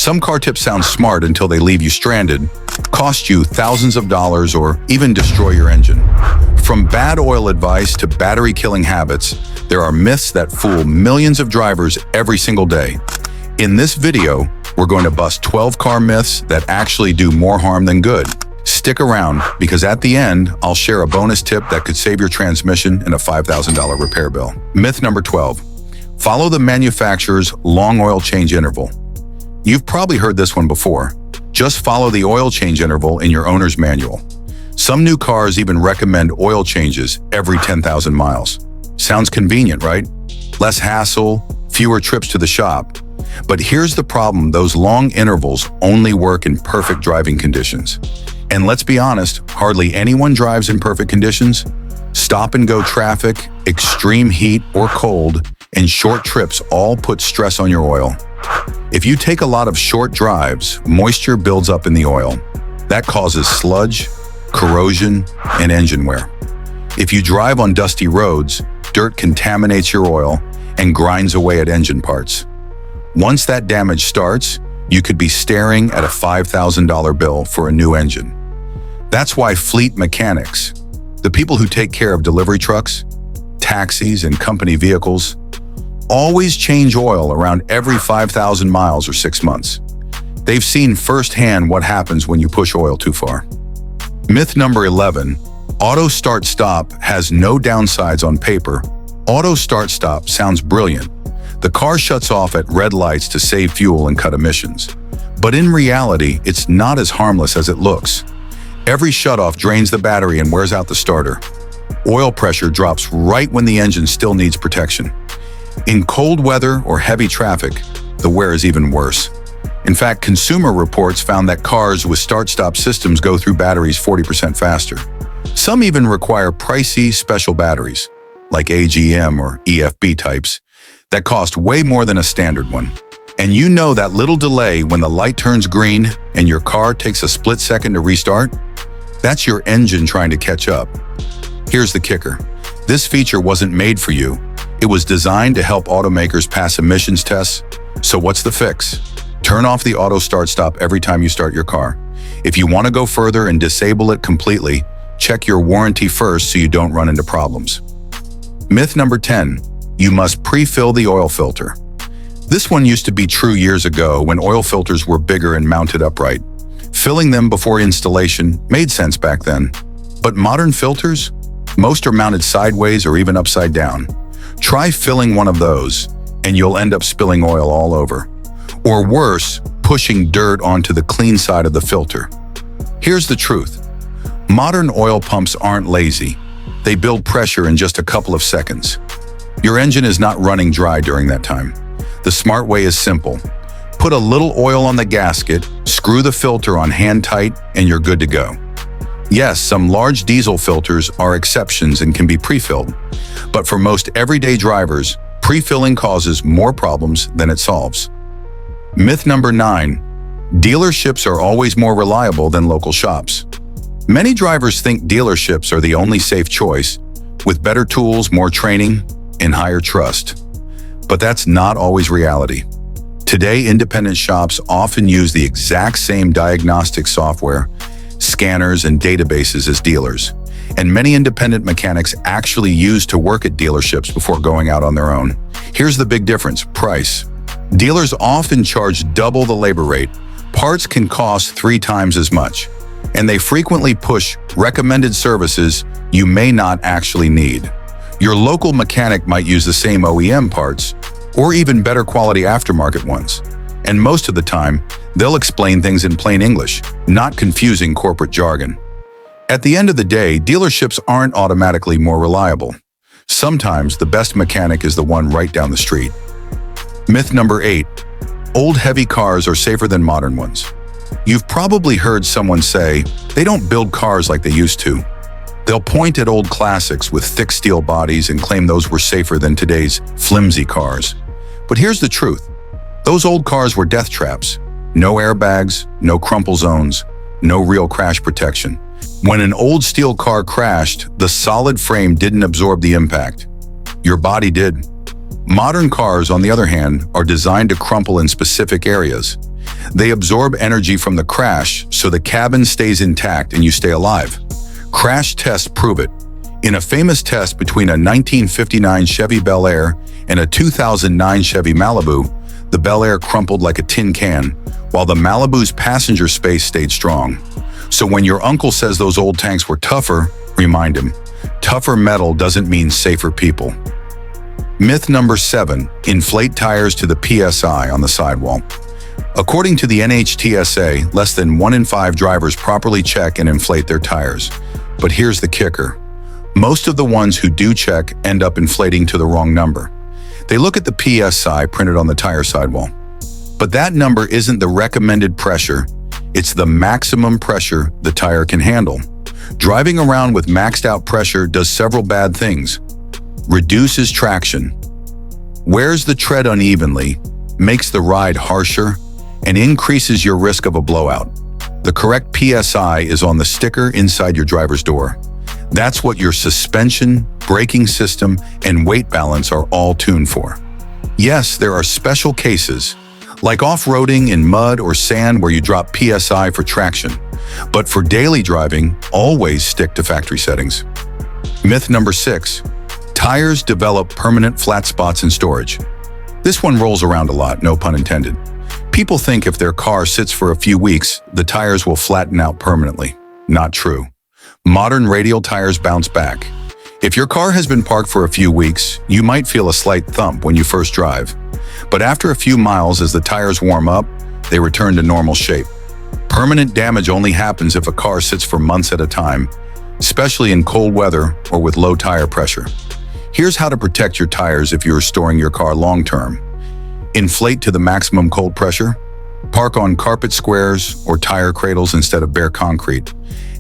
Some car tips sound smart until they leave you stranded, cost you thousands of dollars, or even destroy your engine. From bad oil advice to battery-killing habits, there are myths that fool millions of drivers every single day. In this video, we're going to bust 12 car myths that actually do more harm than good. Stick around, because at the end, I'll share a bonus tip that could save your transmission and a $5,000 repair bill. Myth number 12. Follow the manufacturer's long oil change interval. You've probably heard this one before. Just follow the oil change interval in your owner's manual. Some new cars even recommend oil changes every 10,000 miles. Sounds convenient, right? Less hassle, fewer trips to the shop. But here's the problem: those long intervals only work in perfect driving conditions. And let's be honest, hardly anyone drives in perfect conditions. Stop-and-go traffic, extreme heat or cold, and short trips all put stress on your oil. If you take a lot of short drives, moisture builds up in the oil. That causes sludge, corrosion, and engine wear. If you drive on dusty roads, dirt contaminates your oil and grinds away at engine parts. Once that damage starts, you could be staring at a $5,000 bill for a new engine. That's why fleet mechanics, the people who take care of delivery trucks, taxis, and company vehicles, always change oil around every 5,000 miles or 6 months. They've seen firsthand what happens when you push oil too far. Myth number 11. Auto start-stop has no downsides on paper. Auto start-stop sounds brilliant. The car shuts off at red lights to save fuel and cut emissions. But in reality, it's not as harmless as it looks. Every shutoff drains the battery and wears out the starter. Oil pressure drops right when the engine still needs protection. In cold weather or heavy traffic, the wear is even worse. In fact, Consumer Reports found that cars with start-stop systems go through batteries 40% faster. Some even require pricey special batteries, like AGM or EFB types, that cost way more than a standard one. And you know that little delay when the light turns green and your car takes a split second to restart? That's your engine trying to catch up. Here's the kicker. This feature wasn't made for you. It was designed to help automakers pass emissions tests. So what's the fix? Turn off the auto start-stop every time you start your car. If you want to go further and disable it completely, check your warranty first so you don't run into problems. Myth number 10. You must pre-fill the oil filter. This one used to be true years ago when oil filters were bigger and mounted upright. Filling them before installation made sense back then. But modern filters? Most are mounted sideways or even upside down. Try filling one of those, and you'll end up spilling oil all over. Or worse, pushing dirt onto the clean side of the filter. Here's the truth. Modern oil pumps aren't lazy. They build pressure in just a couple of seconds. Your engine is not running dry during that time. The smart way is simple. Put a little oil on the gasket, screw the filter on hand tight, and you're good to go. Yes, some large diesel filters are exceptions and can be pre-filled. But for most everyday drivers, pre-filling causes more problems than it solves. Myth number 9. Dealerships are always more reliable than local shops. Many drivers think dealerships are the only safe choice, with better tools, more training, and higher trust. But that's not always reality. Today, independent shops often use the exact same diagnostic software, scanners, and databases as dealers. And many independent mechanics actually use to work at dealerships before going out on their own. Here's the big difference: price. Dealers often charge double the labor rate. Parts can cost 3 times as much. And they frequently push recommended services you may not actually need. Your local mechanic might use the same OEM parts, or even better quality aftermarket ones. And most of the time, they'll explain things in plain English, not confusing corporate jargon. At the end of the day, dealerships aren't automatically more reliable. Sometimes the best mechanic is the one right down the street. Myth number 8. Old heavy cars are safer than modern ones. You've probably heard someone say, they don't build cars like they used to. They'll point at old classics with thick steel bodies and claim those were safer than today's flimsy cars. But here's the truth. Those old cars were death traps. No airbags, no crumple zones, no real crash protection. When an old steel car crashed, the solid frame didn't absorb the impact. Your body did. Modern cars, on the other hand, are designed to crumple in specific areas. They absorb energy from the crash so the cabin stays intact and you stay alive. Crash tests prove it. In a famous test between a 1959 Chevy Bel Air and a 2009 Chevy Malibu, the Bel Air crumpled like a tin can, while the Malibu's passenger space stayed strong. So when your uncle says those old tanks were tougher, remind him, tougher metal doesn't mean safer people. Myth number 7, inflate tires to the PSI on the sidewall. According to the NHTSA, less than 1 in 5 drivers properly check and inflate their tires. But here's the kicker. Most of the ones who do check end up inflating to the wrong number. They look at the PSI printed on the tire sidewall. But that number isn't the recommended pressure, it's the maximum pressure the tire can handle. Driving around with maxed out pressure does several bad things. Reduces traction, wears the tread unevenly, makes the ride harsher, and increases your risk of a blowout. The correct PSI is on the sticker inside your driver's door. That's what your suspension, braking system, and weight balance are all tuned for. Yes, there are special cases, like off-roading in mud or sand where you drop PSI for traction. But for daily driving, always stick to factory settings. Myth number 6, tires develop permanent flat spots in storage. This one rolls around a lot, no pun intended. People think if their car sits for a few weeks, the tires will flatten out permanently. Not true. Modern radial tires bounce back. If your car has been parked for a few weeks, you might feel a slight thump when you first drive. But after a few miles, as the tires warm up, they return to normal shape. Permanent damage only happens if a car sits for months at a time, especially in cold weather or with low tire pressure. Here's how to protect your tires if you're storing your car long-term. Inflate to the maximum cold pressure. Park on carpet squares or tire cradles instead of bare concrete.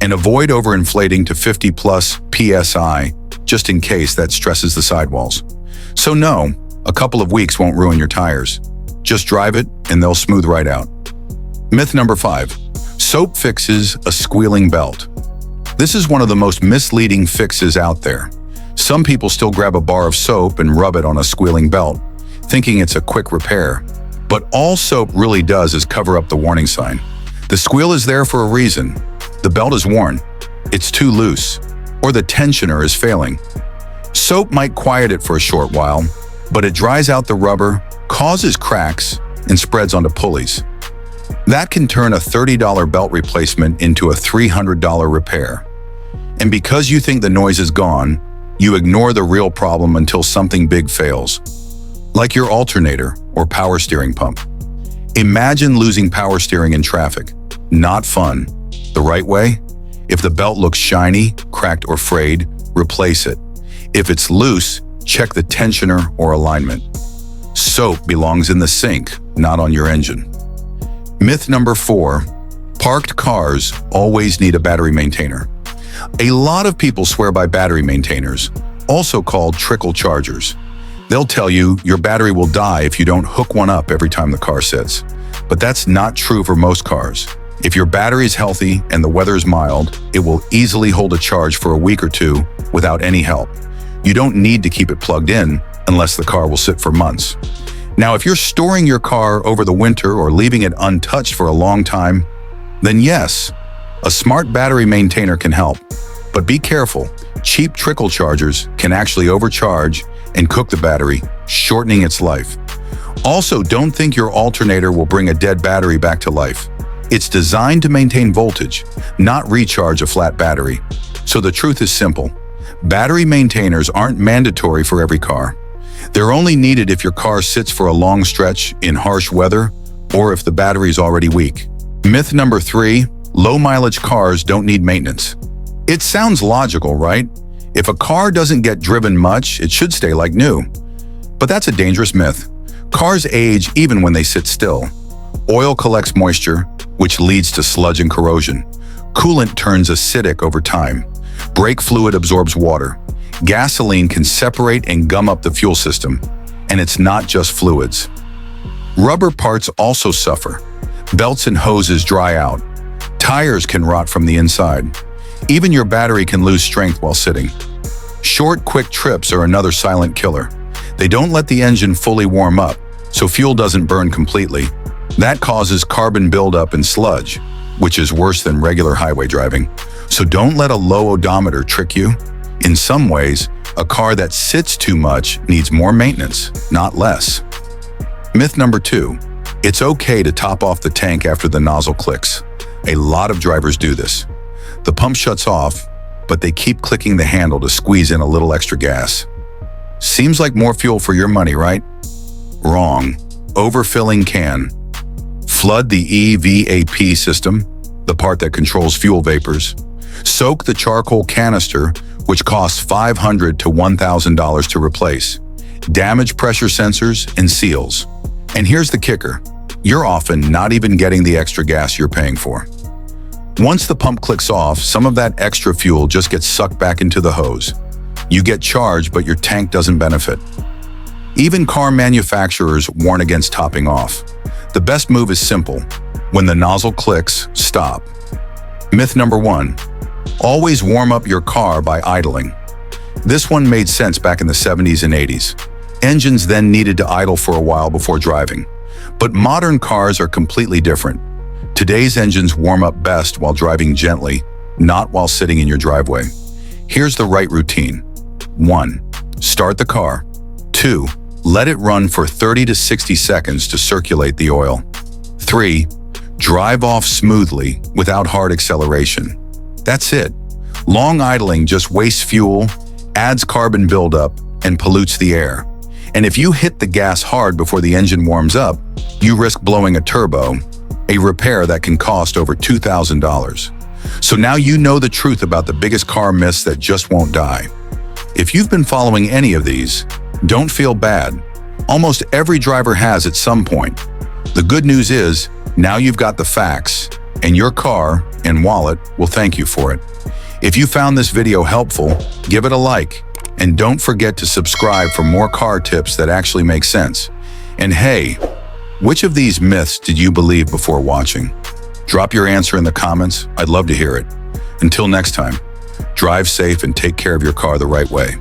And avoid overinflating to 50 plus PSI, just in case that stresses the sidewalls. So no, a couple of weeks won't ruin your tires. Just drive it and they'll smooth right out. Myth number 5, soap fixes a squealing belt. This is one of the most misleading fixes out there. Some people still grab a bar of soap and rub it on a squealing belt, thinking it's a quick repair. But all soap really does is cover up the warning sign. The squeal is there for a reason. The belt is worn, it's too loose, or the tensioner is failing. Soap might quiet it for a short while, but it dries out the rubber, causes cracks, and spreads onto pulleys. That can turn a $30 belt replacement into a $300 repair. And because you think the noise is gone, you ignore the real problem until something big fails, like your alternator or power steering pump. Imagine losing power steering in traffic. Not fun. The right way? If the belt looks shiny, cracked, or frayed, replace it. If it's loose, check the tensioner or alignment. Soap belongs in the sink, not on your engine. Myth number 4, parked cars always need a battery maintainer. A lot of people swear by battery maintainers, also called trickle chargers. They'll tell you your battery will die if you don't hook one up every time the car sits. But that's not true for most cars. If your battery is healthy and the weather is mild, it will easily hold a charge for a week or two without any help. You don't need to keep it plugged in unless the car will sit for months. Now, if you're storing your car over the winter or leaving it untouched for a long time, then yes, a smart battery maintainer can help. But be careful, cheap trickle chargers can actually overcharge and cook the battery, shortening its life. Also, don't think your alternator will bring a dead battery back to life. It's designed to maintain voltage, not recharge a flat battery. So the truth is simple. Battery maintainers aren't mandatory for every car. They're only needed if your car sits for a long stretch in harsh weather or if the battery is already weak. Myth number 3, low-mileage cars don't need maintenance. It sounds logical, right? If a car doesn't get driven much, it should stay like new. But that's a dangerous myth. Cars age even when they sit still. Oil collects moisture, which leads to sludge and corrosion. Coolant turns acidic over time. Brake fluid absorbs water. Gasoline can separate and gum up the fuel system. And it's not just fluids. Rubber parts also suffer. Belts and hoses dry out. Tires can rot from the inside. Even your battery can lose strength while sitting. Short, quick trips are another silent killer. They don't let the engine fully warm up, so fuel doesn't burn completely. That causes carbon buildup and sludge, which is worse than regular highway driving. So don't let a low odometer trick you. In some ways, a car that sits too much needs more maintenance, not less. Myth number 2. It's okay to top off the tank after the nozzle clicks. A lot of drivers do this. The pump shuts off, but they keep clicking the handle to squeeze in a little extra gas. Seems like more fuel for your money, right? Wrong. Overfilling can flood the EVAP system, the part that controls fuel vapors. Soak the charcoal canister, which costs $500 to $1,000 to replace. Damage pressure sensors and seals. And here's the kicker. You're often not even getting the extra gas you're paying for. Once the pump clicks off, some of that extra fuel just gets sucked back into the hose. You get charged, but your tank doesn't benefit. Even car manufacturers warn against topping off. The best move is simple. When the nozzle clicks, stop. Myth number 1. Always warm up your car by idling. This one made sense back in the 70s and 80s. Engines then needed to idle for a while before driving. But modern cars are completely different. Today's engines warm up best while driving gently, not while sitting in your driveway. Here's the right routine. 1. Start the car. 2. Let it run for 30 to 60 seconds to circulate the oil. 3. Drive off smoothly without hard acceleration. That's it. Long idling just wastes fuel, adds carbon buildup, and pollutes the air. And if you hit the gas hard before the engine warms up, you risk blowing a turbo, a repair that can cost over $2,000. So now you know the truth about the biggest car myths that just won't die. If you've been following any of these, don't feel bad. Almost every driver has at some point. The good news is, now you've got the facts, and your car and wallet will thank you for it. If you found this video helpful, give it a like, and don't forget to subscribe for more car tips that actually make sense. And hey, which of these myths did you believe before watching? Drop your answer in the comments. I'd love to hear it. Until next time, drive safe and take care of your car the right way.